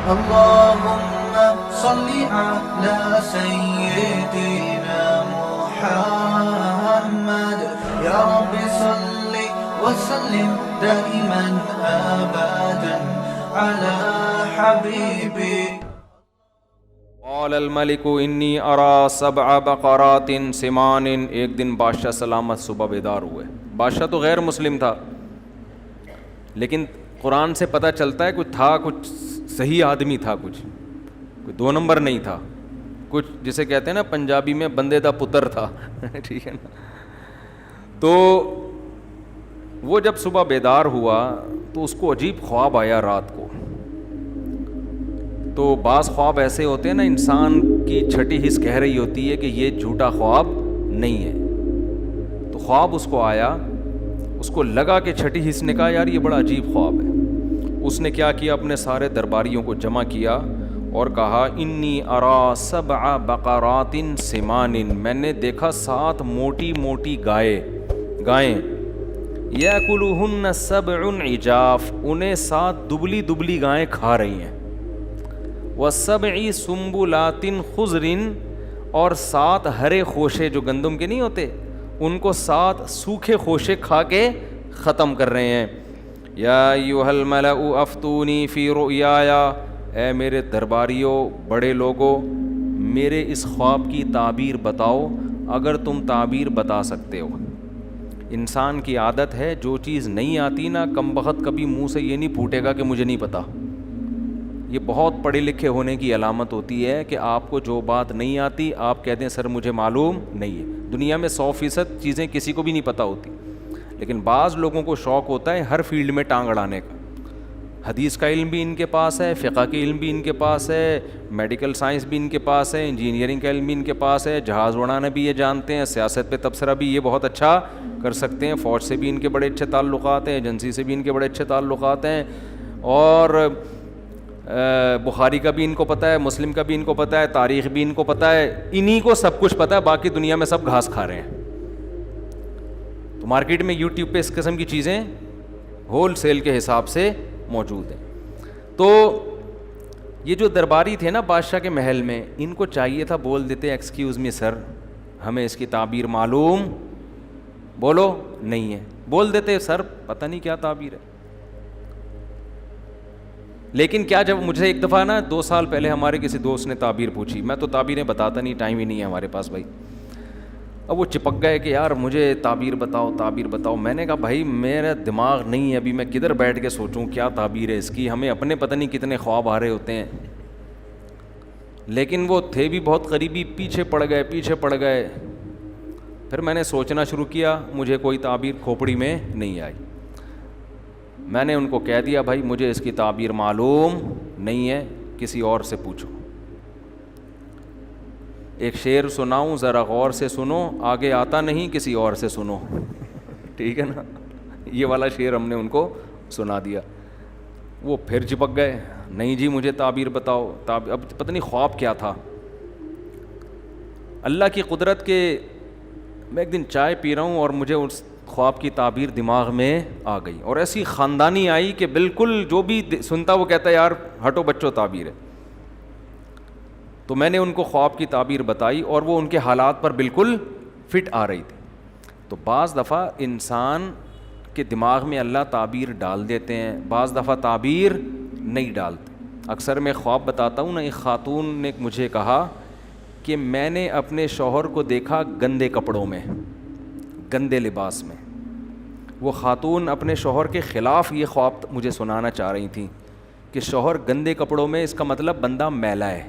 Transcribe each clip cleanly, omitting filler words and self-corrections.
اللهم صل على سيدنا محمد يا رب صل وسلم دائما أبدا على حبيبك. قال الملک انی ارا 7 بقرات سمان. ایک دن بادشاہ سلامت صبح بیدار ہوئے. بادشاہ تو غیر مسلم تھا، لیکن قرآن سے پتہ چلتا ہے کچھ تھا، کچھ صحیح آدمی تھا، کچھ کوئی 2 نمبر نہیں تھا، کچھ جسے کہتے ہیں نا پنجابی میں بندے دا پتر تھا. ٹھیک ہے نا. تو وہ جب صبح بیدار ہوا تو اس کو عجیب خواب آیا رات کو. تو بعض خواب ایسے ہوتے ہیں نا، انسان کی چھٹی حس کہہ رہی ہوتی ہے کہ یہ جھوٹا خواب نہیں ہے. تو خواب اس کو آیا، اس کو لگا کہ چھٹی حس نے کہا یار یہ بڑا عجیب خواب ہے. اس نے کیا کیا، اپنے سارے درباریوں کو جمع کیا اور کہا انی ارا 7 بقرات سمان. میں نے دیکھا 7 موٹی موٹی گائیں یاکلوہن 7 عجاف. انہیں 7 دبلی دبلی گائیں کھا رہی ہیں. و7 سنبلات خضر. اور 7 ہرے خوشے جو گندم کے نہیں ہوتے ان کو 7 سوکھے خوشے کھا کے ختم کر رہے ہیں. یا ایھا الملأ افتونی فی رؤیایا. اے میرے درباریوں، بڑے لوگوں، میرے اس خواب کی تعبیر بتاؤ اگر تم تعبیر بتا سکتے ہو. انسان کی عادت ہے جو چیز نہیں آتی نا، کم بخت کبھی منہ سے یہ نہیں پھوٹے گا کہ مجھے نہیں پتا. یہ بہت پڑھے لکھے ہونے کی علامت ہوتی ہے کہ آپ کو جو بات نہیں آتی آپ کہتے ہیں سر مجھے معلوم نہیں ہے. دنیا میں 100% چیزیں کسی کو بھی نہیں پتہ ہوتی، لیکن بعض لوگوں کو شوق ہوتا ہے ہر فیلڈ میں ٹانگ اڑانے کا. حدیث کا علم بھی ان کے پاس ہے، فقہ کی علم بھی ان کے پاس ہے، میڈیکل سائنس بھی ان کے پاس ہے، انجینئرنگ کا علم بھی ان کے پاس ہے، جہاز اڑانا بھی یہ جانتے ہیں، سیاست پہ تبصرہ بھی یہ بہت اچھا کر سکتے ہیں، فوج سے بھی ان کے بڑے اچھے تعلقات ہیں، ایجنسی سے بھی ان کے بڑے اچھے تعلقات ہیں، اور بخاری کا بھی ان کو پتہ ہے، مسلم کا بھی ان کو پتہ ہے، تاریخ بھی ان کو پتہ ہے. انہی کو سب کچھ پتہ ہے، باقی دنیا میں سب گھاس کھا رہے ہیں. تو مارکیٹ میں یوٹیوب پہ اس قسم کی چیزیں ہول سیل کے حساب سے موجود ہیں. تو یہ جو درباری تھے نا بادشاہ کے محل میں، ان کو چاہیے تھا بول دیتے ایکسکیوز می سر ہمیں اس کی تعبیر معلوم بولو نہیں ہے. بول دیتے سر پتہ نہیں کیا تعبیر ہے. لیکن کیا جب مجھے ایک دفعہ نا 2 سال پہلے ہمارے کسی دوست نے تعبیر پوچھی، میں تو تعبیریں بتاتا نہیں، ٹائم ہی نہیں ہے ہمارے پاس بھائی. اب وہ چپک گئے کہ یار مجھے تعبیر بتاؤ تعبیر بتاؤ. میں نے کہا بھائی میرا دماغ نہیں ہے ابھی، میں کدھر بیٹھ کے سوچوں کیا تعبیر ہے اس کی، ہمیں اپنے پتہ نہیں کتنے خواب آ رہے ہوتے ہیں. لیکن وہ تھے بھی بہت قریبی، پیچھے پڑ گئے. پھر میں نے سوچنا شروع کیا، مجھے کوئی تعبیر کھوپڑی میں نہیں آئی. میں نے ان کو کہہ دیا بھائی مجھے اس کی تعبیر معلوم نہیں ہے، کسی اور سے پوچھو. ایک شعر سناؤں ذرا غور سے سنو، آگے آتا نہیں کسی اور سے سنو. ٹھیک ہے نا، یہ والا شعر ہم نے ان کو سنا دیا. وہ پھر چپک گئے، نہیں جی مجھے تعبیر بتاؤ. اب پتہ نہیں خواب کیا تھا. اللہ کی قدرت کے میں ایک دن چائے پی رہا ہوں اور مجھے اس خواب کی تعبیر دماغ میں آ گئی، اور ایسی خاندانی آئی کہ بالکل جو بھی سنتا وہ کہتا ہے یار ہٹو بچوں تعبیر ہے. تو میں نے ان کو خواب کی تعبیر بتائی اور وہ ان کے حالات پر بالکل فٹ آ رہی تھی. تو بعض دفعہ انسان کے دماغ میں اللہ تعبیر ڈال دیتے ہیں، بعض دفعہ تعبیر نہیں ڈالتے. اکثر میں خواب بتاتا ہوں نا، ایک خاتون نے مجھے کہا کہ میں نے اپنے شوہر کو دیکھا گندے کپڑوں میں، گندے لباس میں. وہ خاتون اپنے شوہر کے خلاف یہ خواب مجھے سنانا چاہ رہی تھیں کہ شوہر گندے کپڑوں میں، اس کا مطلب بندہ میلا ہے.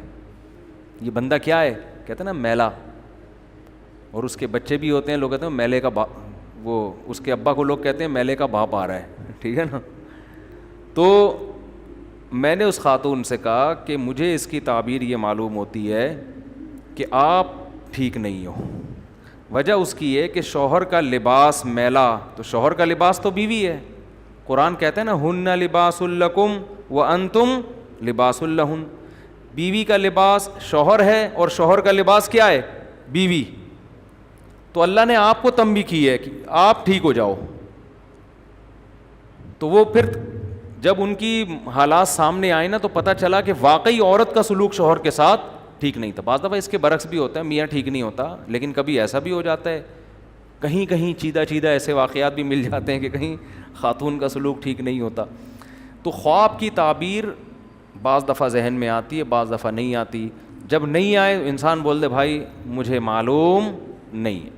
یہ بندہ کیا ہے؟ کہتے ہیں نا میلا. اور اس کے بچے بھی ہوتے ہیں، لوگ کہتے ہیں میلے کا وہ اس کے ابا کو لوگ کہتے ہیں میلے کا باپ آ رہا ہے. ٹھیک ہے نا. تو میں نے اس خاتون سے کہا کہ مجھے اس کی تعبیر یہ معلوم ہوتی ہے کہ آپ ٹھیک نہیں ہو. وجہ اس کی ہے کہ شوہر کا لباس میلا، تو شوہر کا لباس تو بیوی ہے. قرآن کہتا ہے نا ہن لباس لکم وانتم لباس لہن. بیوی کا لباس شوہر ہے اور شوہر کا لباس کیا ہے؟ بیوی. تو اللہ نے آپ کو تنبیہ کی ہے کہ آپ ٹھیک ہو جاؤ. تو وہ پھر جب ان کی حالات سامنے آئے نا تو پتہ چلا کہ واقعی عورت کا سلوک شوہر کے ساتھ ٹھیک نہیں تھا. بعض دفعہ اس کے برعکس بھی ہوتا ہے, میاں ٹھیک نہیں ہوتا, لیکن کبھی ایسا بھی ہو جاتا ہے, کہیں کہیں چیدہ ایسے واقعات بھی مل جاتے ہیں کہ کہیں خاتون کا سلوک ٹھیک نہیں ہوتا. تو خواب کی تعبیر بعض دفعہ ذہن میں آتی ہے, بعض دفعہ نہیں آتی. جب نہیں آئے انسان بول دے بھائی مجھے معلوم نہیں ہے,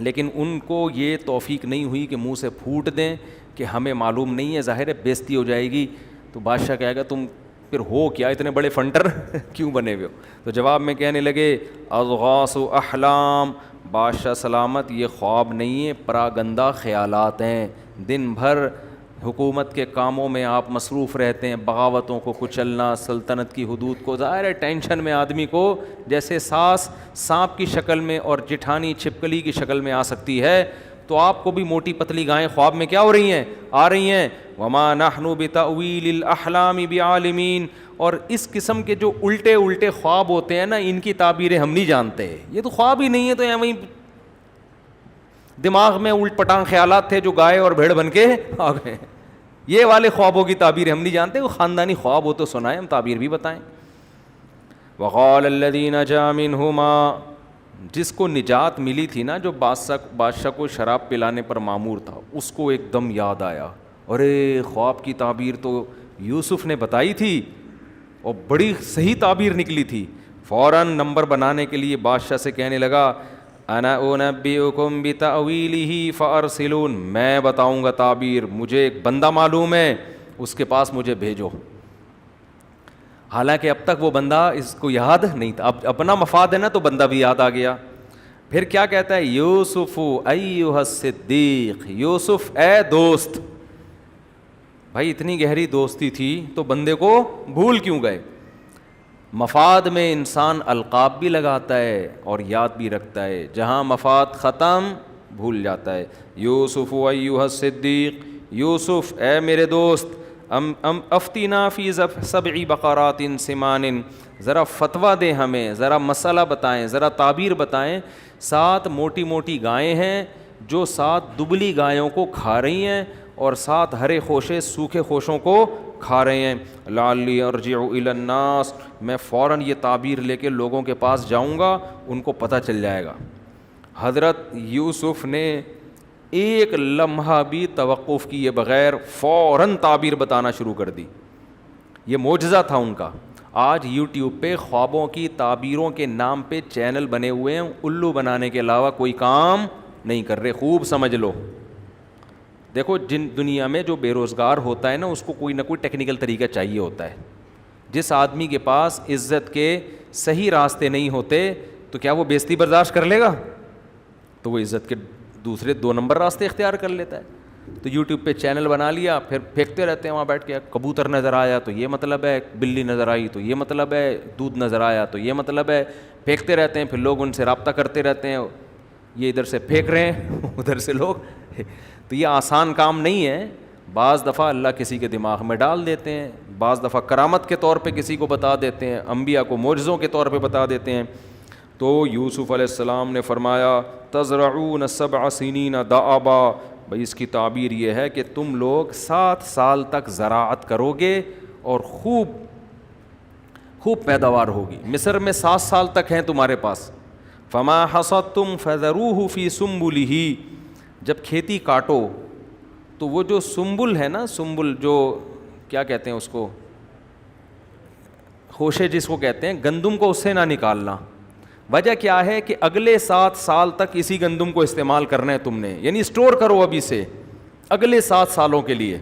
لیکن ان کو یہ توفیق نہیں ہوئی کہ منہ سے پھوٹ دیں کہ ہمیں معلوم نہیں ہے, ظاہر ہے بےزتی ہو جائے گی. تو بادشاہ کہے گا تم پھر ہو کیا, اتنے بڑے فنٹر کیوں بنے ہوئے ہو؟ تو جواب میں کہنے لگے اضغاث احلام, بادشاہ سلامت یہ خواب نہیں ہے, پراگندہ خیالات ہیں. دن بھر حکومت کے کاموں میں آپ مصروف رہتے ہیں, بغاوتوں کو کچلنا, سلطنت کی حدود کو, ظاہر ہے ٹینشن میں آدمی کو جیسے ساس سانپ کی شکل میں اور جٹھانی چھپکلی کی شکل میں آ سکتی ہے, تو آپ کو بھی موٹی پتلی گائیں خواب میں کیا ہو رہی ہیں, آ رہی ہیں. وما نحن بتأویل الاحلام بعالمین, اور اس قسم کے جو الٹے خواب ہوتے ہیں نا, ان کی تعبیریں ہم نہیں جانتے. یہ تو خواب ہی نہیں ہے, تو وہیں دماغ میں الٹ پٹانگ خیالات تھے جو گائے اور بھیڑ بن کے آ گئے. یہ والے خوابوں کی تعبیر ہم نہیں جانتے, وہ خاندانی خواب ہو تو سنائیں, ہم تعبیر بھی بتائیں. وقال الذی نجا منہما, جس کو نجات ملی تھی نا, جو بادشاہ کو شراب پلانے پر مامور تھا, اس کو ایک دم یاد آیا, ارے خواب کی تعبیر تو یوسف نے بتائی تھی اور بڑی صحیح تعبیر نکلی تھی. فوراً نمبر بنانے کے لیے بادشاہ سے کہنے لگا انا انبئکم بتأویلہ فارسلون, میں بتاؤں گا تعبیر, مجھے ایک بندہ معلوم ہے, اس کے پاس مجھے بھیجو. حالانکہ اب تک وہ بندہ اس کو یاد نہیں تھا, اب اپنا مفاد ہے نا تو بندہ بھی یاد آ گیا. پھر کیا کہتا ہے, یوسف ایھا الصدیق, یوسف اے دوست. بھائی اتنی گہری دوستی تھی تو بندے کو بھول کیوں گئے؟ مفاد میں انسان القاب بھی لگاتا ہے اور یاد بھی رکھتا ہے, جہاں مفاد ختم بھول جاتا ہے. یوسف ایھا الصدیق, یوسف اے میرے دوست, افتینا فی سبع بقرات سمان, ذرا فتویٰ دیں ہمیں, ذرا مسئلہ بتائیں, ذرا تعبیر بتائیں. 7 موٹی گائیں ہیں جو 7 دبلی گایوں کو کھا رہی ہیں, اور 7 ہرے خوشے سوکھے خوشوں کو کھا رہے ہیں. لعلی ارجع الی الناس, میں فوراً یہ تعبیر لے کے لوگوں کے پاس جاؤں گا, ان کو پتہ چل جائے گا. حضرت یوسف نے ایک لمحہ بھی توقف کیے بغیر فوراً تعبیر بتانا شروع کر دی. یہ معجزہ تھا ان کا. آج یوٹیوب پہ خوابوں کی تعبیروں کے نام پہ چینل بنے ہوئے ہیں, الو بنانے کے علاوہ کوئی کام نہیں کر رہے. خوب سمجھ لو. دیکھو جن دنیا میں جو بے روزگار ہوتا ہے نا, اس کو کوئی نہ کوئی ٹیکنیکل طریقہ چاہیے ہوتا ہے. جس آدمی کے پاس عزت کے صحیح راستے نہیں ہوتے تو کیا وہ بےزتی برداشت کر لے گا؟ تو وہ عزت کے دوسرے 2 نمبر راستے اختیار کر لیتا ہے. تو یوٹیوب پہ چینل بنا لیا, پھر پھینکتے رہتے ہیں وہاں بیٹھ کے, کبوتر نظر آیا تو یہ مطلب ہے, بلی نظر آئی تو یہ مطلب ہے, دودھ نظر آیا تو یہ مطلب ہے, پھینکتے رہتے ہیں. پھر لوگ ان سے رابطہ کرتے رہتے ہیں, یہ ادھر سے پھینک رہے ہیں ادھر سے لوگ. تو یہ آسان کام نہیں ہے. بعض دفعہ اللہ کسی کے دماغ میں ڈال دیتے ہیں, بعض دفعہ کرامت کے طور پہ کسی کو بتا دیتے ہیں, انبیاء کو معجزوں کے طور پہ بتا دیتے ہیں. تو یوسف علیہ السلام نے فرمایا تزرعون 7 سنین دأبا, بھائی اس کی تعبیر یہ ہے کہ تم لوگ 7 سال تک زراعت کرو گے اور خوب پیداوار ہوگی. مصر میں 7 سال تک ہیں تمہارے پاس. فما حصدتم فذروه فی سنبلہ, جب کھیتی کاٹو تو وہ جو سنبل ہے نا, سنبل جو کیا کہتے ہیں اس کو, خوشے جس کو کہتے ہیں, گندم کو اس سے نہ نکالنا. وجہ کیا ہے کہ اگلے 7 سال تک اسی گندم کو استعمال کرنا ہے تم نے, یعنی اسٹور کرو ابھی سے اگلے 7 سالوں کے لیے.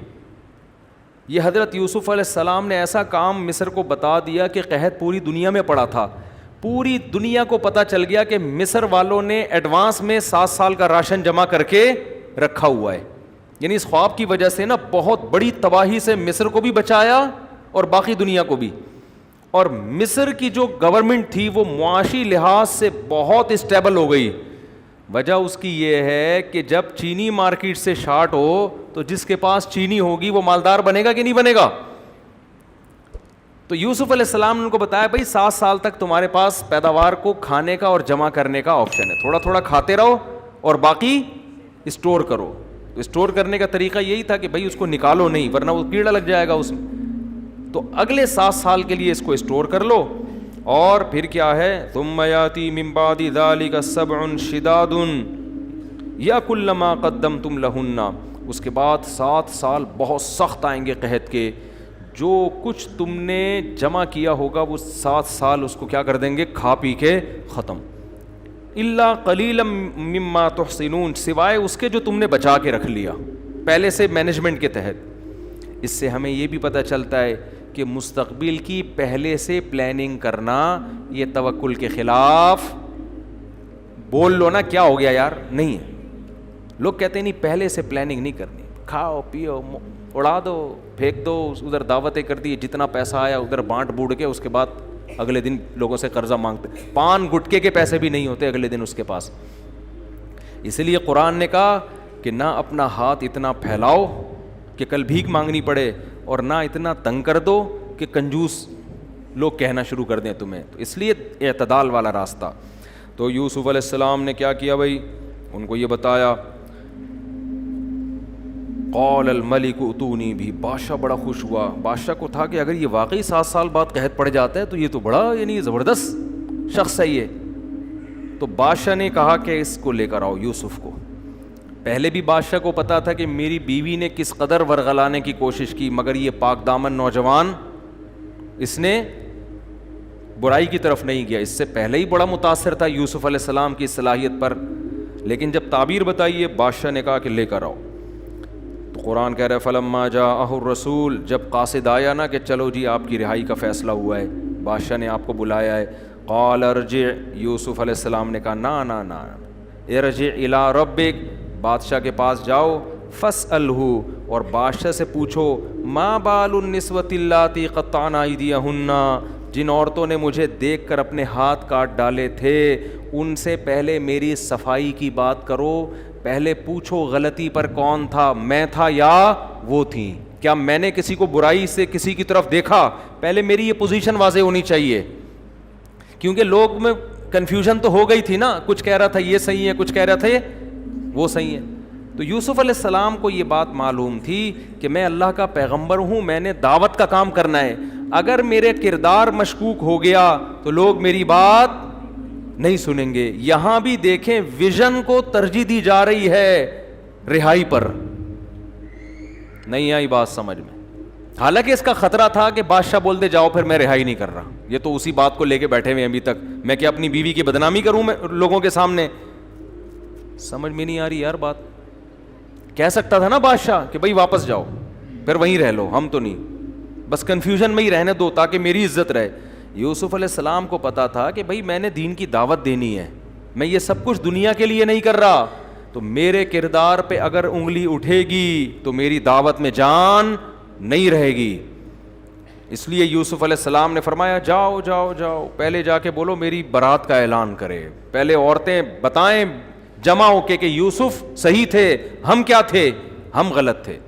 یہ حضرت یوسف علیہ السلام نے ایسا کام مصر کو بتا دیا کہ قحط پوری دنیا میں پڑا تھا. پوری دنیا کو پتہ چل گیا کہ مصر والوں نے ایڈوانس میں 7 سال کا راشن جمع کر کے رکھا ہوا ہے. یعنی اس خواب کی وجہ سے نا بہت بڑی تباہی سے مصر کو بھی بچایا اور باقی دنیا کو بھی. اور مصر کی جو گورنمنٹ تھی وہ معاشی لحاظ سے بہت اسٹیبل ہو گئی. وجہ اس کی یہ ہے کہ جب چینی مارکیٹ سے شارٹ ہو تو جس کے پاس چینی ہوگی وہ مالدار بنے گا کہ نہیں بنے گا. تو یوسف علیہ السلام نے ان کو بتایا بھائی 7 سال تک تمہارے پاس پیداوار کو کھانے کا اور جمع کرنے کا آپشن ہے, تھوڑا تھوڑا کھاتے رہو اور باقی اسٹور کرو. تو اسٹور کرنے کا طریقہ یہی تھا کہ بھائی اس کو نکالو نہیں ورنہ وہ کیڑا لگ جائے گا اس میں. تو اگلے 7 سال کے لیے اس کو اسٹور کر لو. اور پھر کیا ہے, ثم یاتی من بعد ذلک 7 شداد یاکلن ما قدمتم لہن, اس کے بعد 7 سال بہت سخت آئیں گے قحط کے, جو کچھ تم نے جمع کیا ہوگا وہ 7 سال اس کو کیا کر دیں گے, کھا پی کے ختم. الا قلیلا مما تحصنون, سوائے اس کے جو تم نے بچا کے رکھ لیا پہلے سے مینجمنٹ کے تحت. اس سے ہمیں یہ بھی پتہ چلتا ہے کہ مستقبل کی پہلے سے پلاننگ کرنا یہ توکل کے خلاف. بول لو نا کیا ہو گیا یار, نہیں ہے. لوگ کہتے ہیں نہیں پہلے سے پلاننگ نہیں کرنی, کھاؤ پیو اڑا دو پھینک دو, ادھر دعوتیں کر دی, جتنا پیسہ آیا ادھر بانٹ بوٹ کے اس کے بعد اگلے دن لوگوں سے قرضہ مانگتے, پان گٹکے کے پیسے بھی نہیں ہوتے اگلے دن اس کے پاس. اس لیے قرآن نے کہا کہ نہ اپنا ہاتھ اتنا پھیلاؤ کہ کل بھیک مانگنی پڑے, اور نہ اتنا تنگ کر دو کہ کنجوس لوگ کہنا شروع کر دیں تمہیں. تو اس لیے اعتدال والا راستہ. تو یوسف علیہ السلام نے کیا کیا بھائی, ان کو یہ بتایا. قال الملک اتونی بھی, بادشاہ بڑا خوش ہوا. بادشاہ کو تھا کہ اگر یہ واقعی 7 سال بعد قحط پڑ جاتا ہے تو یہ تو بڑا یعنی زبردست شخص ہے یہ. تو بادشاہ نے کہا کہ اس کو لے کر آؤ یوسف کو. پہلے بھی بادشاہ کو پتا تھا کہ میری بیوی نے کس قدر ورغلانے کی کوشش کی, مگر یہ پاک دامن نوجوان اس نے برائی کی طرف نہیں گیا. اس سے پہلے ہی بڑا متاثر تھا یوسف علیہ السلام کی صلاحیت پر, لیکن جب تعبیر بتائیے بادشاہ نے کہا کہ لے کر آؤ. تو قرآن کہہ رہا ہے فلما جاءہ الرسول, جب قاصد آیا نا کہ چلو جی آپ کی رہائی کا فیصلہ ہوا ہے, بادشاہ نے آپ کو بلایا ہے. قال ارجع, یوسف علیہ السلام نے کہا نا نا نا, ارجع الی ربک, بادشاہ کے پاس جاؤ. فاسألہ, اور بادشاہ سے پوچھو ما بال النسوۃ اللاتی قطعن ایدیہن, جن عورتوں نے مجھے دیکھ کر اپنے ہاتھ کاٹ ڈالے تھے ان سے پہلے میری صفائی کی بات کرو. پہلے پوچھو غلطی پر کون تھا, میں تھا یا وہ تھیں, کیا میں نے کسی کو برائی سے کسی کی طرف دیکھا. پہلے میری یہ پوزیشن واضح ہونی چاہیے, کیونکہ لوگ میں کنفیوژن تو ہو گئی تھی نا, کچھ کہہ رہا تھا یہ صحیح ہے, کچھ کہہ رہا تھا وہ صحیح ہے. تو یوسف علیہ السلام کو یہ بات معلوم تھی کہ میں اللہ کا پیغمبر ہوں, میں نے دعوت کا کام کرنا ہے. اگر میرے کردار مشکوک ہو گیا تو لوگ میری بات نہیں سنیں گے. یہاں بھی دیکھیں ویژن کو ترجیح دی جا رہی ہے رہائی پر. نہیں آئی بات سمجھ میں, حالانکہ اس کا خطرہ تھا کہ بادشاہ بول دے جاؤ پھر میں رہائی نہیں کر رہا. یہ تو اسی بات کو لے کے بیٹھے ہوئے ابھی تک, میں کیا اپنی بیوی کی بدنامی کروں میں لوگوں کے سامنے. سمجھ میں نہیں آ رہی یار بات. کہہ سکتا تھا نا بادشاہ کہ بھائی واپس جاؤ پھر وہیں رہ لو, ہم تو نہیں, بس کنفیوژن میں ہی رہنے دو تاکہ میری عزت رہے. یوسف علیہ السلام کو پتا تھا کہ بھائی میں نے دین کی دعوت دینی ہے, میں یہ سب کچھ دنیا کے لیے نہیں کر رہا, تو میرے کردار پہ اگر انگلی اٹھے گی تو میری دعوت میں جان نہیں رہے گی. اس لیے یوسف علیہ السلام نے فرمایا جاؤ جاؤ جاؤ, پہلے جا کے بولو میری برات کا اعلان کرے. پہلے عورتیں بتائیں جمع ہو کے کہ یوسف صحیح تھے, ہم کیا تھے, ہم غلط تھے.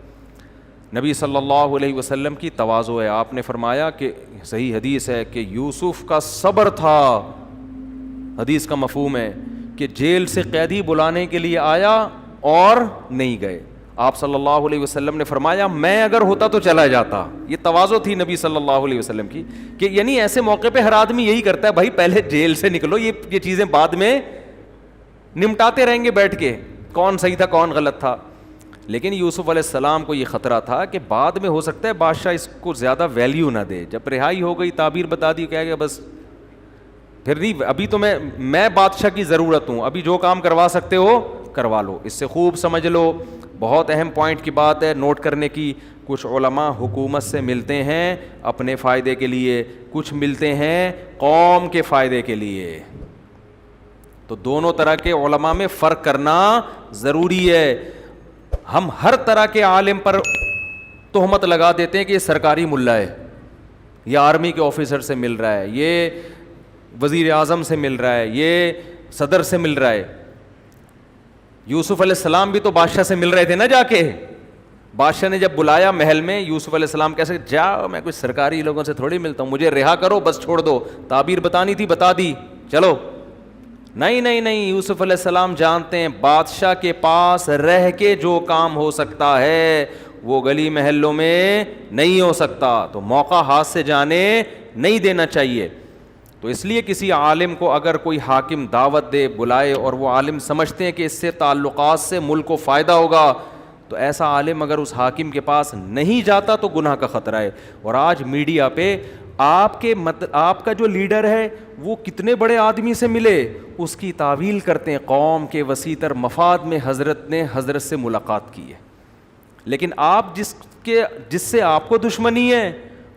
نبی صلی اللہ علیہ وسلم کی تواضع ہے, آپ نے فرمایا کہ صحیح حدیث ہے کہ یوسف کا صبر تھا. حدیث کا مفہوم ہے کہ جیل سے قیدی بلانے کے لیے آیا اور نہیں گئے. آپ صلی اللہ علیہ وسلم نے فرمایا میں اگر ہوتا تو چلا جاتا. یہ تواضع تھی نبی صلی اللہ علیہ وسلم کی, کہ یعنی ایسے موقع پہ ہر آدمی یہی کرتا ہے, بھائی پہلے جیل سے نکلو, یہ چیزیں بعد میں نمٹاتے رہیں گے بیٹھ کے, کون صحیح تھا کون غلط تھا. لیکن یوسف علیہ السلام کو یہ خطرہ تھا کہ بعد میں ہو سکتا ہے بادشاہ اس کو زیادہ ویلیو نہ دے. جب رہائی ہو گئی, تعبیر بتا دی, کہہ گیا بس پھر نہیں, ابھی تو میں بادشاہ کی ضرورت ہوں, ابھی جو کام کروا سکتے ہو کروا لو. اس سے خوب سمجھ لو, بہت اہم پوائنٹ کی بات ہے نوٹ کرنے کی. کچھ علماء حکومت سے ملتے ہیں اپنے فائدے کے لیے, کچھ ملتے ہیں قوم کے فائدے کے لیے. تو دونوں طرح کے علماء میں فرق کرنا ضروری ہے. ہم ہر طرح کے عالم پر تہمت لگا دیتے ہیں کہ یہ سرکاری ملا ہے, یہ آرمی کے آفیسر سے مل رہا ہے, یہ وزیر اعظم سے مل رہا ہے, یہ صدر سے مل رہا ہے. یوسف علیہ السلام بھی تو بادشاہ سے مل رہے تھے نا جا کے. بادشاہ نے جب بلایا محل میں, یوسف علیہ السلام کیسے جاؤ, میں کچھ سرکاری لوگوں سے تھوڑی ملتا ہوں, مجھے رہا کرو بس چھوڑ دو. تعبیر بتانی تھی بتا دی, چلو نہیں نہیں نہیں, یوسف علیہ السلام جانتے ہیں بادشاہ کے پاس رہ کے جو کام ہو سکتا ہے وہ گلی محلوں میں نہیں ہو سکتا, تو موقع ہاتھ سے جانے نہیں دینا چاہیے. تو اس لیے کسی عالم کو اگر کوئی حاکم دعوت دے, بلائے, اور وہ عالم سمجھتے ہیں کہ اس سے تعلقات سے ملک کو فائدہ ہوگا, تو ایسا عالم اگر اس حاکم کے پاس نہیں جاتا تو گناہ کا خطرہ ہے. اور آج میڈیا پہ آپ کا جو لیڈر ہے وہ کتنے بڑے آدمی سے ملے, اس کی تعویل کرتے ہیں قوم کے وسیع تر مفاد میں حضرت نے حضرت سے ملاقات کی ہے. لیکن آپ جس سے آپ کو دشمنی ہے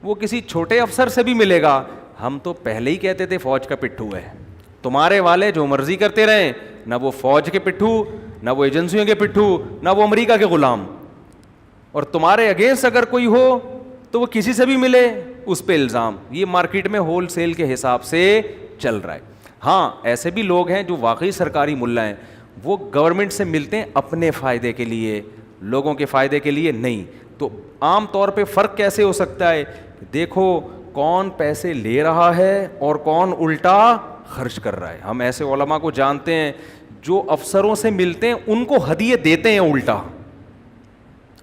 وہ کسی چھوٹے افسر سے بھی ملے گا. ہم تو پہلے ہی کہتے تھے فوج کا پٹھو ہے, تمہارے والے جو مرضی کرتے رہیں, نہ وہ فوج کے پٹھو, نہ وہ ایجنسیوں کے پٹھو, نہ وہ امریکہ کے غلام. اور تمہارے اگینسٹ اگر کوئی ہو تو وہ کسی سے بھی ملے اس پہ الزام. یہ مارکیٹ میں ہول سیل کے حساب سے چل رہا ہے. ہاں ایسے بھی لوگ ہیں جو واقعی سرکاری ملا ہیں, وہ گورنمنٹ سے ملتے ہیں اپنے فائدے کے لیے, لوگوں کے فائدے کے لیے نہیں. تو عام طور پہ فرق کیسے ہو سکتا ہے, دیکھو کون پیسے لے رہا ہے اور کون الٹا خرچ کر رہا ہے. ہم ایسے علماء کو جانتے ہیں جو افسروں سے ملتے ہیں ان کو ہدیے دیتے ہیں الٹا.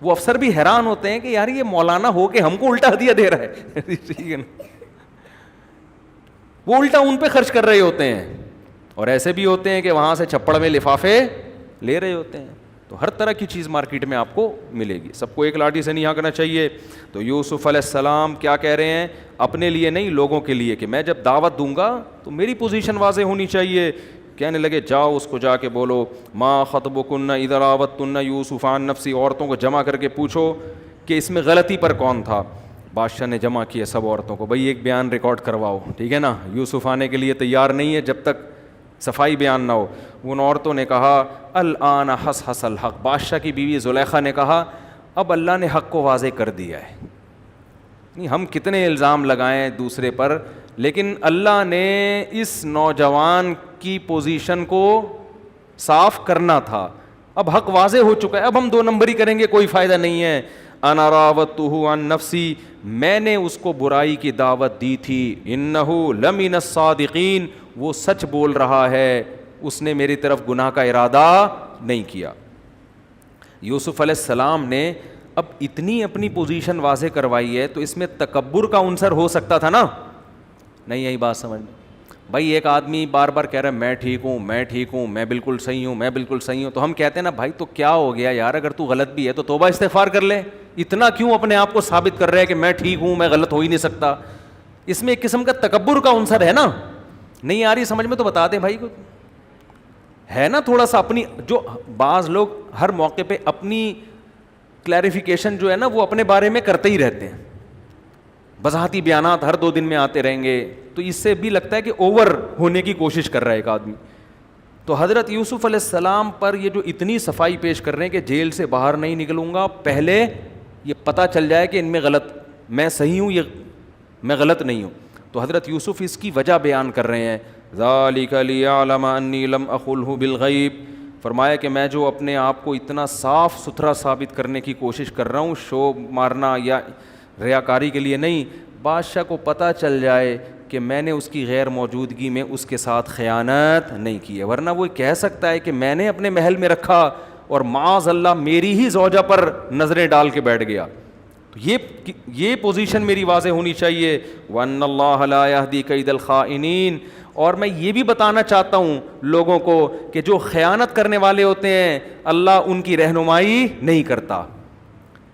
وہ افسر بھی حیران ہوتے ہیں کہ یار یہ مولانا ہو کے ہم کو الٹا ہدیہ دے رہا ہے. ٹھیک ہے نا, وہ الٹا ان پہ خرچ کر رہے ہوتے ہیں. اور ایسے بھی ہوتے ہیں کہ وہاں سے چھپڑ میں لفافے لے رہے ہوتے ہیں. تو ہر طرح کی چیز مارکیٹ میں آپ کو ملے گی, سب کو ایک لاٹھی سے نہیں ہانکنا چاہیے. تو یوسف علیہ السلام کیا کہہ رہے ہیں, اپنے لیے نہیں لوگوں کے لیے, کہ میں جب دعوت دوں گا تو میری پوزیشن واضح ہونی چاہیے. کہنے لگے جاؤ اس کو جا کے بولو ما خطبکن اذا راوتن یوسف عن نفسی, عورتوں کو جمع کر کے پوچھو کہ اس میں غلطی پر کون تھا. بادشاہ نے جمع کیے سب عورتوں کو, بھائی ایک بیان ریکارڈ کرواؤ, ٹھیک ہے نا. یوسف آنے کے لیے تیار نہیں ہے جب تک صفائی بیان نہ ہو. ان عورتوں نے کہا الآن حس الحق, بادشاہ کی بیوی زلیخا نے کہا اب اللہ نے حق کو واضح کر دیا ہے. نہیں ہم کتنے الزام لگائیں دوسرے پر, لیکن اللہ نے اس نوجوان کی پوزیشن کو صاف کرنا تھا. اب حق واضح ہو چکا ہے, اب ہم 2 نمبری کریں گے کوئی فائدہ نہیں ہے. انا راودتہ عن نفسی, میں نے اس کو برائی کی دعوت دی تھی. انہ لمن الصادقین, وہ سچ بول رہا ہے, اس نے میری طرف گناہ کا ارادہ نہیں کیا. یوسف علیہ السلام نے اب اتنی اپنی پوزیشن واضح کروائی ہے تو اس میں تکبر کا عنصر ہو سکتا تھا نا, نہیں یہی بات سمجھ. بھائی ایک آدمی بار بار کہہ رہا ہے میں ٹھیک ہوں, میں ٹھیک ہوں, میں بالکل صحیح ہوں, میں بالکل صحیح ہوں, تو ہم کہتے ہیں نا بھائی تو کیا ہو گیا یار, اگر تو غلط بھی ہے تو توبہ استغفار کر لے. اتنا کیوں اپنے آپ کو ثابت کر رہا ہے کہ میں ٹھیک ہوں, میں غلط ہو ہی نہیں سکتا. اس میں ایک قسم کا تکبر کا عنصر ہے نا. نہیں آ رہی سمجھ میں تو بتا دیں بھائی, ہے نا تھوڑا سا اپنی, جو بعض لوگ ہر موقع پہ اپنی کلیریفیکیشن جو ہے نا وہ اپنے بارے میں کرتے ہی رہتے ہیں. وضاحتی بیانات ہر 2 دن میں آتے رہیں گے, تو اس سے بھی لگتا ہے کہ اوور ہونے کی کوشش کر رہا ہے ایک آدمی. تو حضرت یوسف علیہ السلام پر یہ جو اتنی صفائی پیش کر رہے ہیں کہ جیل سے باہر نہیں نکلوں گا, پہلے یہ پتہ چل جائے کہ ان میں غلط, میں صحیح ہوں, یہ میں غلط نہیں ہوں. تو حضرت یوسف اس کی وجہ بیان کر رہے ہیں. ذالک لیعلم انی لم اخلہ بالغیب, فرمایا کہ میں جو اپنے آپ کو اتنا صاف ستھرا ثابت کرنے کی کوشش کر رہا ہوں, شو مارنا یا ریاکاری کے لیے نہیں, بادشاہ کو پتہ چل جائے کہ میں نے اس کی غیر موجودگی میں اس کے ساتھ خیانت نہیں کی ہے. ورنہ وہ کہہ سکتا ہے کہ میں نے اپنے محل میں رکھا اور معاذ اللہ میری ہی زوجہ پر نظریں ڈال کے بیٹھ گیا. تو یہ پوزیشن میری واضح ہونی چاہیے. وَأَنَّ اللَّهَ لَا يَهْدِي كَيْدَ الْخَائِنِينَ, اور میں یہ بھی بتانا چاہتا ہوں لوگوں کو کہ جو خیانت کرنے والے ہوتے ہیں اللہ ان کی رہنمائی نہیں کرتا.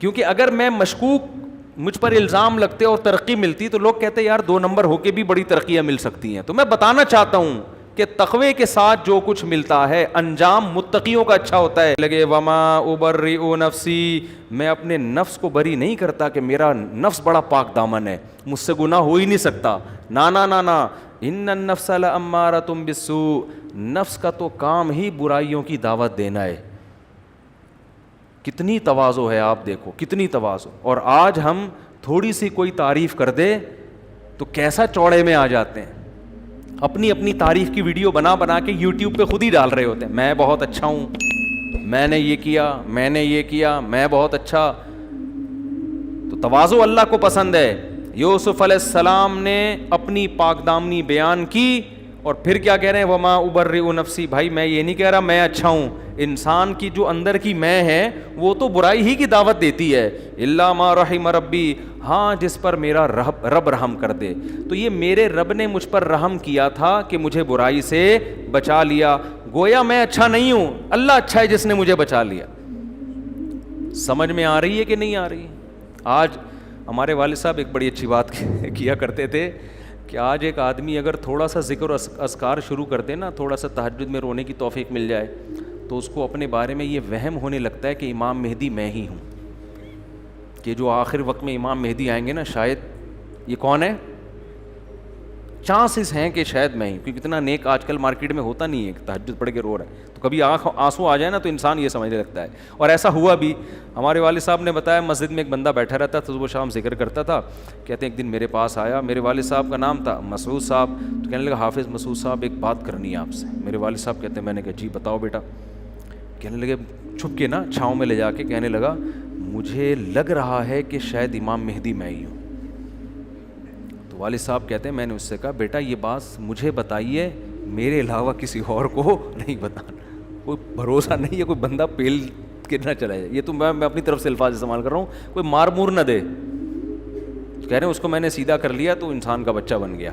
کیونکہ اگر میں مشکوک, مجھ پر الزام لگتے اور ترقی ملتی تو لوگ کہتے یار 2 نمبر ہو کے بھی بڑی ترقیاں مل سکتی ہیں. تو میں بتانا چاہتا ہوں کہ تقوی کے ساتھ جو کچھ ملتا ہے انجام متقیوں کا اچھا ہوتا ہے. لگے وما ابرئ نفسی, میں اپنے نفس کو بری نہیں کرتا کہ میرا نفس بڑا پاک دامن ہے, مجھ سے گناہ ہو ہی نہیں سکتا. نا, ان النفس لامارۃ بالسوء, نفس کا تو کام ہی برائیوں کی دعوت دینا ہے. کتنی تواضع ہے, آپ دیکھو کتنی تواضع. اور آج ہم تھوڑی سی کوئی تعریف کر دے تو کیسا چوڑے میں آ جاتے ہیں, اپنی تعریف کی ویڈیو بنا کے یوٹیوب پہ خود ہی ڈال رہے ہوتے ہیں. میں بہت اچھا ہوں, میں نے یہ کیا, میں نے یہ کیا, میں بہت اچھا. تو تواضع اللہ کو پسند ہے. یوسف علیہ السلام نے اپنی پاک دامنی بیان کی اور پھر کیا کہہ رہے ہیں وما ابرئ نفسی. بھائی میں یہ نہیں کہہ رہا میں اچھا ہوں, انسان کی جو اندر کی میں ہے وہ تو برائی ہی کی دعوت دیتی ہے. الا ما رحم ربی, ہاں جس پر میرا رب رحم کر دے. تو یہ میرے رب نے مجھ پر رحم کیا تھا کہ مجھے برائی سے بچا لیا. گویا میں اچھا نہیں ہوں, اللہ اچھا ہے جس نے مجھے بچا لیا. سمجھ میں آ رہی ہے کہ نہیں آ رہی؟ آج ہمارے والد صاحب ایک بڑی اچھی بات کیا کرتے تھے کہ آج ایک آدمی اگر تھوڑا سا ذکر و اذکار شروع کر دے نا, تھوڑا سا تہجد میں رونے کی توفیق مل جائے, تو اس کو اپنے بارے میں یہ وہم ہونے لگتا ہے کہ امام مہدی میں ہی ہوں, کہ جو آخر وقت میں امام مہدی آئیں گے نا شاید یہ کون ہے, چانسز ہیں کہ شاید میں ہی, کیونکہ اتنا نیک آج کل مارکیٹ میں ہوتا نہیں ہے کہ تہجد پڑھ کے رو رہا ہے. تو کبھی آنسو آ جائے نا تو انسان یہ سمجھنے لگتا ہے. اور ایسا ہوا بھی. ہمارے والد صاحب نے بتایا مسجد میں ایک بندہ بیٹھا رہتا تھا, صبح شام ذکر کرتا تھا. کہتے ہیں ایک دن میرے پاس آیا, میرے والد صاحب کا نام تھا مسعود صاحب, تو کہنے لگا حافظ مسعود صاحب ایک بات کرنی ہے آپ سے. میرے والد صاحب کہتے ہیں, میں نے کہا جی بتاؤ بیٹا. کہنے لگے چھپ کے نا چھاؤں میں لے جا کے کہنے لگا مجھے لگ رہا ہے کہ شاید امام مہدی میں ہی ہوں. تو والد صاحب کہتے ہیں میں نے اس سے کہا بیٹا یہ بات مجھے بتائیے, میرے علاوہ کسی اور کو نہیں بتانا. کوئی بھروسہ نہیں ہے, کوئی بندہ پیل کے نہ چلا جائے. یہ تو میں اپنی طرف سے الفاظ استعمال کر رہا ہوں, کوئی مار مور نہ دے. کہہ رہے ہیں اس کو میں نے سیدھا کر لیا تو انسان کا بچہ بن گیا.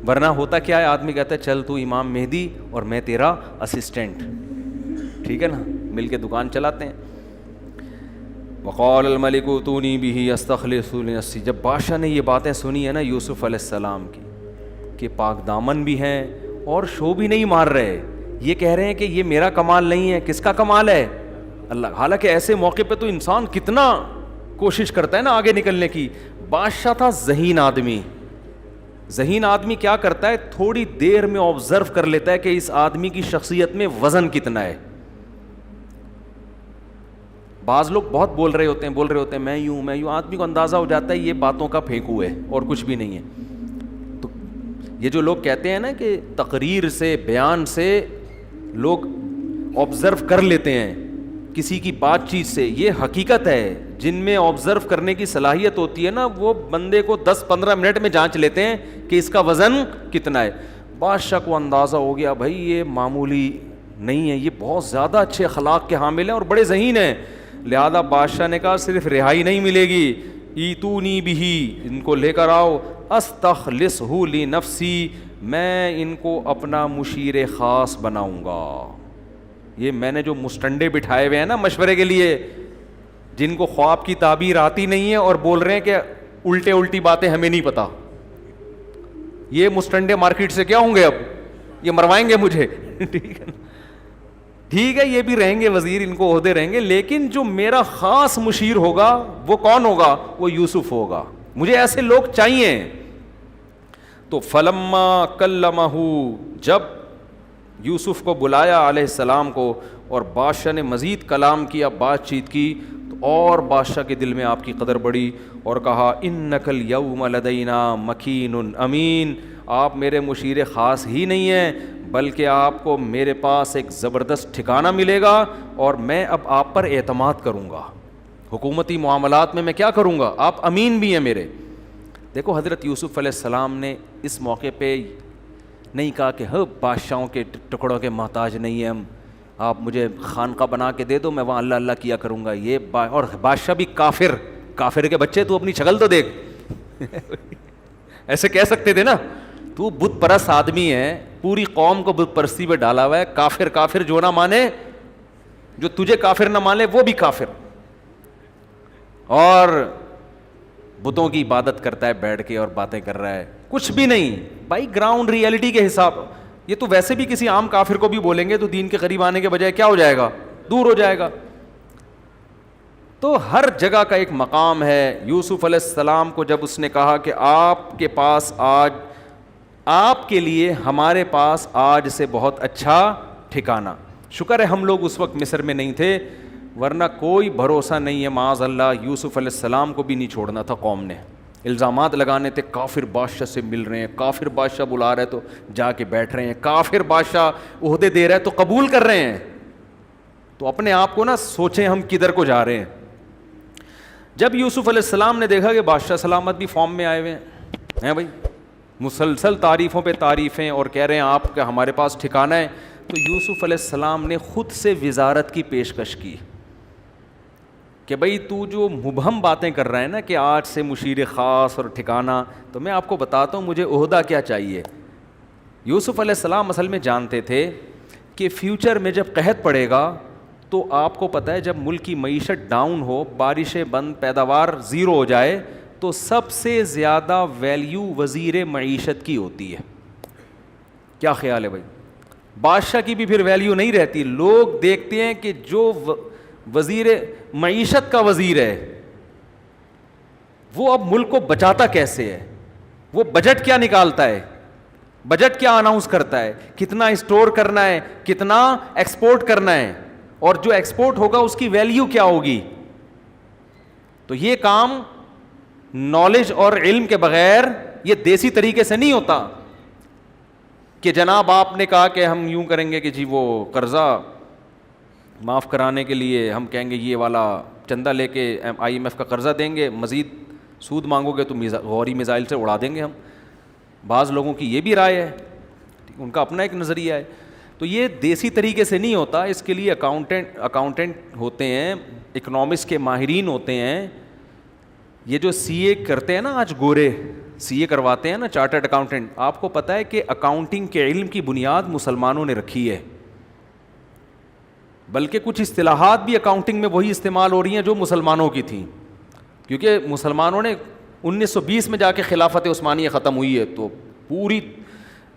ورنہ ہوتا کیا ہے, آدمی کہتا ہے چل تو امام مہدی اور میں تیرا اسسٹنٹ, ٹھیک ہے نا, مل کے دکان چلاتے ہیں. وقال الملک اتونی بہ استخلص لنفسی. جب بادشاہ نے یہ باتیں سنی ہے نا یوسف علیہ السلام کی, کہ پاک دامن بھی ہیں اور شو بھی نہیں مار رہے, یہ کہہ رہے ہیں کہ یہ میرا کمال نہیں ہے, کس کا کمال ہے, اللہ. حالانکہ ایسے موقع پہ تو انسان کتنا کوشش کرتا ہے نا آگے نکلنے کی. بادشاہ تھا ذہین آدمی. ذہین آدمی کیا کرتا ہے, تھوڑی دیر میں آبزرو کر لیتا ہے کہ اس آدمی کی شخصیت میں وزن کتنا ہے. بعض لوگ بہت بول رہے ہوتے ہیں میں یوں, آدمی کو اندازہ ہو جاتا ہے یہ باتوں کا پھینکو ہے اور کچھ بھی نہیں ہے. تو یہ جو لوگ کہتے ہیں نا کہ تقریر سے, بیان سے لوگ آبزرو کر لیتے ہیں کسی کی بات چیت سے, یہ حقیقت ہے. جن میں آبزرو کرنے کی صلاحیت ہوتی ہے نا وہ بندے کو 10-15 منٹ میں جانچ لیتے ہیں کہ اس کا وزن کتنا ہے. بادشاہ کو اندازہ ہو گیا بھائی یہ معمولی نہیں ہے, یہ بہت زیادہ اچھے اخلاق کے حامل ہیں اور بڑے ذہین ہیں. لہذا بادشاہ نے کہا صرف رہائی نہیں ملے گی, ایتونی بہی, ان کو لے کر آؤ, استخلصہ لنفسی, میں ان کو اپنا مشیر خاص بناؤں گا. یہ میں نے جو مسٹنڈے بٹھائے ہوئے ہیں نا مشورے کے لیے, جن کو خواب کی تعبیر آتی نہیں ہے اور بول رہے ہیں کہ الٹی باتیں ہمیں نہیں پتا, یہ مسٹنڈے مارکیٹ سے کیا ہوں گے, اب یہ مروائیں گے مجھے. ٹھیک ہے یہ بھی رہیں گے وزیر, ان کو عہدے رہیں گے, لیکن جو میرا خاص مشیر ہوگا وہ کون ہوگا, وہ یوسف ہوگا. مجھے ایسے لوگ چاہیے. تو فلما کلمہ, جب یوسف کو بلایا علیہ السلام کو اور بادشاہ نے مزید کلام کیا, بات چیت کی, تو اور بادشاہ کے دل میں آپ کی قدر بڑھی اور کہا انک الیوم لدینا مکین امین, آپ میرے مشیر خاص ہی نہیں ہیں بلکہ آپ کو میرے پاس ایک زبردست ٹھکانہ ملے گا اور میں اب آپ پر اعتماد کروں گا. حکومتی معاملات میں کیا کروں گا, آپ امین بھی ہیں میرے. دیکھو حضرت یوسف علیہ السلام نے اس موقع پہ نہیں کہا کہ بادشاہوں کے ٹکڑوں کے محتاج نہیں ہیں ہم, آپ مجھے خانقاہ بنا کے دے دو میں وہاں اللہ اللہ کیا کروں گا. یہ اور بادشاہ بھی کافر کے بچے, تو اپنی شکل تو دیکھ. ایسے کہہ سکتے تھے نا, تو بت پرست آدمی ہے, پوری قوم کو بت پرستی پہ ڈالا ہوا ہے, کافر جو نہ مانے, جو تجھے کافر نہ مانے وہ بھی کافر, اور بتوں کی عبادت کرتا ہے بیٹھ کے اور باتیں کر رہا ہے. کچھ بھی نہیں بھائی, گراؤنڈ ریئلٹی کے حساب. یہ تو ویسے بھی کسی عام کافر کو بھی بولیں گے تو دین کے قریب آنے کے بجائے کیا ہو جائے گا, دور ہو جائے گا. تو ہر جگہ کا ایک مقام ہے. یوسف علیہ السلام کو جب اس نے کہا کہ آپ کے پاس آج, آپ کے لیے ہمارے پاس آج سے بہت اچھا ٹھکانہ. شکر ہے ہم لوگ اس وقت مصر میں نہیں تھے, ورنہ کوئی بھروسہ نہیں ہے معاذ اللہ یوسف علیہ السلام کو بھی نہیں چھوڑنا تھا قوم نے. الزامات لگانے تھے, کافر بادشاہ سے مل رہے ہیں, کافر بادشاہ بلا رہے تو جا کے بیٹھ رہے ہیں, کافر بادشاہ عہدے دے رہا ہے تو قبول کر رہے ہیں. تو اپنے آپ کو نا سوچیں ہم کدھر کو جا رہے ہیں. جب یوسف علیہ السلام نے دیکھا کہ بادشاہ سلامت بھی فارم میں آئے ہوئے ہیں بھائی, مسلسل تعریفوں پہ تعریفیں اور کہہ رہے ہیں آپ کہ ہمارے پاس ٹھکانہ ہے. تو یوسف علیہ السلام نے خود سے وزارت کی پیشکش کی کہ بھئی تو جو مبہم باتیں کر رہا ہے نا کہ آج سے مشیر خاص اور ٹھکانہ, تو میں آپ کو بتاتا ہوں مجھے عہدہ کیا چاہیے. یوسف علیہ السلام اصل میں جانتے تھے کہ فیوچر میں جب قحط پڑے گا تو آپ کو پتہ ہے جب ملک کی معیشت ڈاؤن ہو, بارشیں بند, پیداوار زیرو ہو جائے, تو سب سے زیادہ ویلیو وزیر معیشت کی ہوتی ہے. کیا خیال ہے بھائی؟ بادشاہ کی بھی پھر ویلیو نہیں رہتی. لوگ دیکھتے ہیں کہ جو وزیر معیشت کا وزیر ہے وہ اب ملک کو بچاتا کیسے ہے, وہ بجٹ کیا نکالتا ہے, بجٹ کیا اناؤنس کرتا ہے, کتنا اسٹور کرنا ہے, کتنا ایکسپورٹ کرنا ہے, اور جو ایکسپورٹ ہوگا اس کی ویلیو کیا ہوگی. تو یہ کام نالج اور علم کے بغیر, یہ دیسی طریقے سے نہیں ہوتا کہ جناب آپ نے کہا کہ ہم یوں کریں گے کہ جی وہ قرضہ معاف کرانے کے لیے ہم کہیں گے یہ والا چندہ لے کے IMF کا قرضہ دیں گے, مزید سود مانگو گے تو غوری میزائل سے اڑا دیں گے ہم. بعض لوگوں کی یہ بھی رائے ہے, ان کا اپنا ایک نظریہ ہے. تو یہ دیسی طریقے سے نہیں ہوتا, اس کے لیے اکاؤنٹنٹ ہوتے ہیں, اکنامکس کے ماہرین ہوتے ہیں. یہ جو CA کرتے ہیں نا آج گورے, CA کرواتے ہیں نا چارٹرڈ اکاؤنٹنٹ, آپ کو پتہ ہے کہ اکاؤنٹنگ کے علم کی بنیاد مسلمانوں نے رکھی ہے, بلکہ کچھ اصطلاحات بھی اکاؤنٹنگ میں وہی استعمال ہو رہی ہیں جو مسلمانوں کی تھیں, کیونکہ مسلمانوں نے 1920 میں جا کے خلافت عثمانیہ ختم ہوئی ہے. تو پوری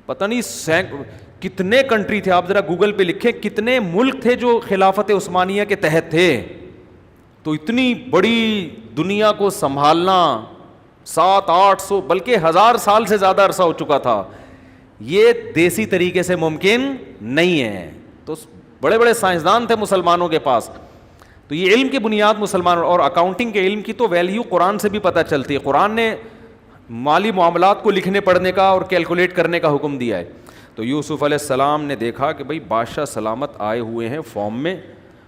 پتہ نہیں کتنے کنٹری تھے, آپ ذرا گوگل پہ لکھیں کتنے ملک تھے جو خلافت عثمانیہ کے تحت تھے. تو اتنی بڑی دنیا کو سنبھالنا 700-800 بلکہ 1000 سال سے زیادہ عرصہ ہو چکا تھا. یہ دیسی طریقے سے ممکن نہیں ہے. تو بڑے بڑے سائنسدان تھے مسلمانوں کے پاس. تو یہ علم کی بنیاد مسلمان, اور اکاؤنٹنگ کے علم کی تو ویلیو قرآن سے بھی پتہ چلتی ہے. قرآن نے مالی معاملات کو لکھنے پڑھنے کا اور کیلکولیٹ کرنے کا حکم دیا ہے. تو یوسف علیہ السلام نے دیکھا کہ بھئی بادشاہ سلامت آئے ہوئے ہیں فارم میں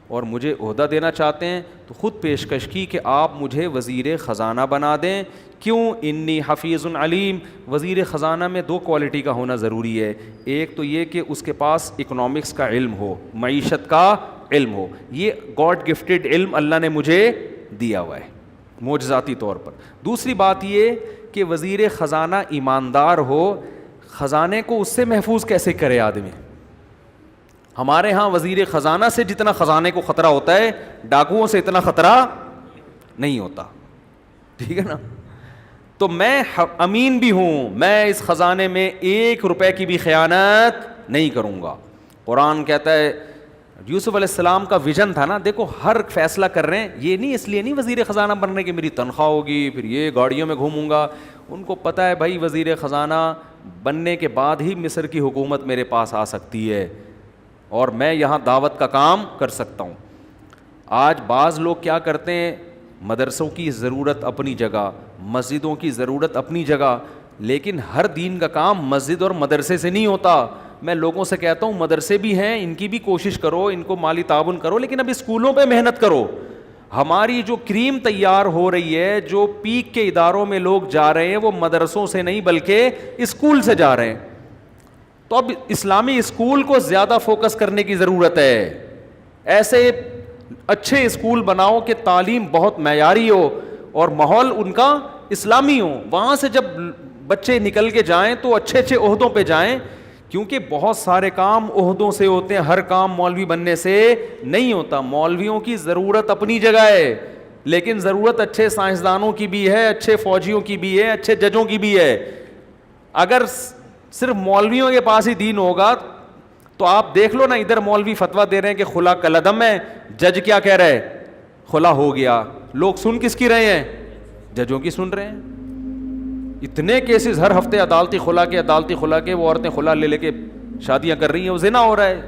اور مجھے عہدہ دینا چاہتے ہیں, تو خود پیشکش کی کہ آپ مجھے وزیر خزانہ بنا دیں. کیوں؟ انی حفیظ علیم. وزیر خزانہ میں 2 کوالٹی کا ہونا ضروری ہے. ایک تو یہ کہ اس کے پاس اکنامکس کا علم ہو, معیشت کا علم ہو. یہ گاڈ گفٹڈ علم اللہ نے مجھے دیا ہوا ہے معجزاتی طور پر. دوسری بات یہ کہ وزیر خزانہ ایماندار ہو. خزانے کو اس سے محفوظ کیسے کرے آدمی؟ ہمارے ہاں وزیر خزانہ سے جتنا خزانے کو خطرہ ہوتا ہے, ڈاکوؤں سے اتنا خطرہ نہیں ہوتا. ٹھیک ہے نا؟ تو میں امین بھی ہوں, میں اس خزانے میں 1 روپے کی بھی خیانت نہیں کروں گا. قرآن کہتا ہے, یوسف علیہ السلام کا ویژن تھا نا, دیکھو ہر فیصلہ کر رہے ہیں, یہ نہیں اس لیے نہیں وزیر خزانہ بننے کی میری تنخواہ ہوگی پھر یہ گاڑیوں میں گھوموں گا. ان کو پتہ ہے بھائی وزیر خزانہ بننے کے بعد ہی مصر کی حکومت میرے پاس آ سکتی ہے اور میں یہاں دعوت کا کام کر سکتا ہوں. آج بعض لوگ کیا کرتے ہیں, مدرسوں کی ضرورت اپنی جگہ, مسجدوں کی ضرورت اپنی جگہ, لیکن ہر دین کا کام مسجد اور مدرسے سے نہیں ہوتا. میں لوگوں سے کہتا ہوں مدرسے بھی ہیں, ان کی بھی کوشش کرو, ان کو مالی تعاون کرو, لیکن اب اسکولوں پہ محنت کرو. ہماری جو کریم تیار ہو رہی ہے, جو پیک کے اداروں میں لوگ جا رہے ہیں, وہ مدرسوں سے نہیں بلکہ اسکول سے جا رہے ہیں. تو اب اسلامی اسکول کو زیادہ فوکس کرنے کی ضرورت ہے. ایسے اچھے اسکول بناؤ کہ تعلیم بہت معیاری ہو اور ماحول ان کا اسلامی ہو. وہاں سے جب بچے نکل کے جائیں تو اچھے اچھے عہدوں پہ جائیں, کیونکہ بہت سارے کام عہدوں سے ہوتے ہیں, ہر کام مولوی بننے سے نہیں ہوتا. مولویوں کی ضرورت اپنی جگہ ہے, لیکن ضرورت اچھے سائنسدانوں کی بھی ہے, اچھے فوجیوں کی بھی ہے, اچھے ججوں کی بھی ہے. اگر صرف مولویوں کے پاس ہی دین ہوگا تو آپ دیکھ لو نا, ادھر مولوی فتویٰ دے رہے ہیں کہ خلا کلعدم ہے, جج کیا کہہ رہے ہیں, خلا ہو گیا. لوگ سن کس کی رہے ہیں؟ ججوں کی سن رہے ہیں. اتنے کیسز ہر ہفتے عدالتی خلا کے وہ عورتیں خلا لے کے شادیاں کر رہی ہیں, وہ زنا ہو رہا ہے,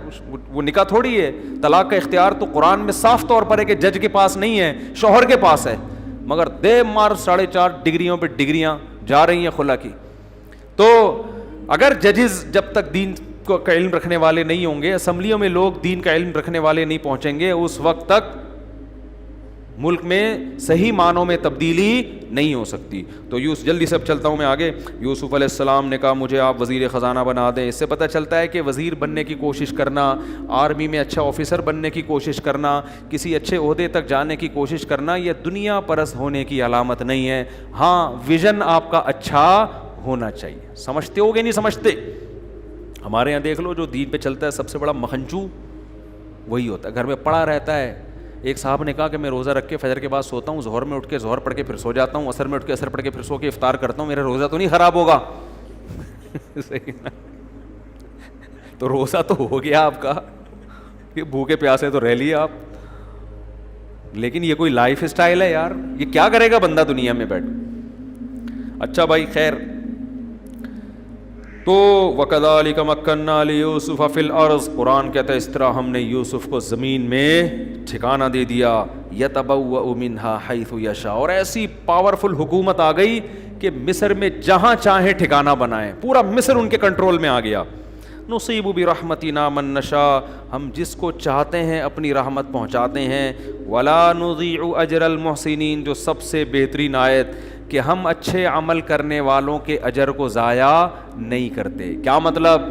وہ نکاح تھوڑی ہے. طلاق کا اختیار تو قرآن میں صاف طور پر ہے کہ جج کے پاس نہیں ہے, شوہر کے پاس ہے, مگر دے مار 4.5 ڈگریوں پہ ڈگریاں جا رہی ہیں خلا کی. تو اگر ججز جب تک دین کا علم رکھنے والے نہیں ہوں گے, اسمبلیوں میں لوگ دین کا علم رکھنے والے نہیں پہنچیں گے, اس وقت تک ملک میں صحیح معنوں میں تبدیلی نہیں ہو سکتی. تو جلدی سے اب چلتا ہوں میں آگے. یوسف علیہ السلام نے کہا مجھے آپ وزیر خزانہ بنا دیں. اس سے پتہ چلتا ہے کہ وزیر بننے کی کوشش کرنا, آرمی میں اچھا آفیسر بننے کی کوشش کرنا, کسی اچھے عہدے تک جانے کی کوشش کرنا, یہ دنیا پرست ہونے کی علامت نہیں ہے. ہاں ویژن آپ کا اچھا ہونا چاہیے. سمجھتے ہو گے نہیں سمجھتے؟ ہمارے یہاں دیکھ لو جو دین پہ چلتا ہے سب سے بڑا مکھنچو وہی ہوتا ہے, گھر میں پڑا رہتا ہے. ایک صاحب نے کہا کہ میں روزہ رکھ کے فجر کے بعد سوتا ہوں, ظہر میں اٹھ کے ظہر پڑھ کے پھر سو جاتا ہوں, عصر میں اٹھ کے عصر پڑھ کے پھر سو کے افطار کرتا ہوں, میرا روزہ تو نہیں خراب ہوگا؟ صحیح نا؟ تو روزہ تو ہو گیا آپ کا, کہ بھوکے پیاسے تو رہ لیے آپ, لیکن یہ کوئی لائف اسٹائل ہے یار؟ یہ کیا کرے گا بندہ دنیا میں بیٹھ. اچھا بھائی خیر, تو وَكَذَلِكَ مَكَّنَّا لِيُوسُفَ فِي الْأَرْضِ, قرآن کہتا ہے اس طرح ہم نے یوسف کو زمین میں ٹھکانہ دے دیا. يَتَبَوَّأُ مِنْهَا حَيْثُ يَشَاءُ, اور ایسی پاورفل حکومت آ گئی کہ مصر میں جہاں چاہیں ٹھکانہ بنائیں, پورا مصر ان کے کنٹرول میں آ گیا. نصیب برحمتنا من نشاء, ہم جس کو چاہتے ہیں اپنی رحمت پہنچاتے ہیں. ولا نضيع اجر المحسنین, جو سب سے بہترین آیت کہ ہم اچھے عمل کرنے والوں کے اجر کو ضائع نہیں کرتے. کیا مطلب؟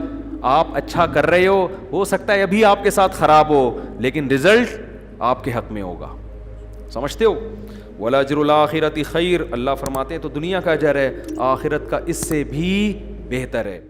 آپ اچھا کر رہے ہو سکتا ہے ابھی آپ کے ساتھ خراب ہو, لیکن رزلٹ آپ کے حق میں ہوگا. سمجھتے ہو؟ وَلَأَجْرُ الْآخِرَةِ خَيْرٌ, اللہ فرماتے ہیں تو دنیا کا اجر ہے, آخرت کا اس سے بھی بہتر ہے.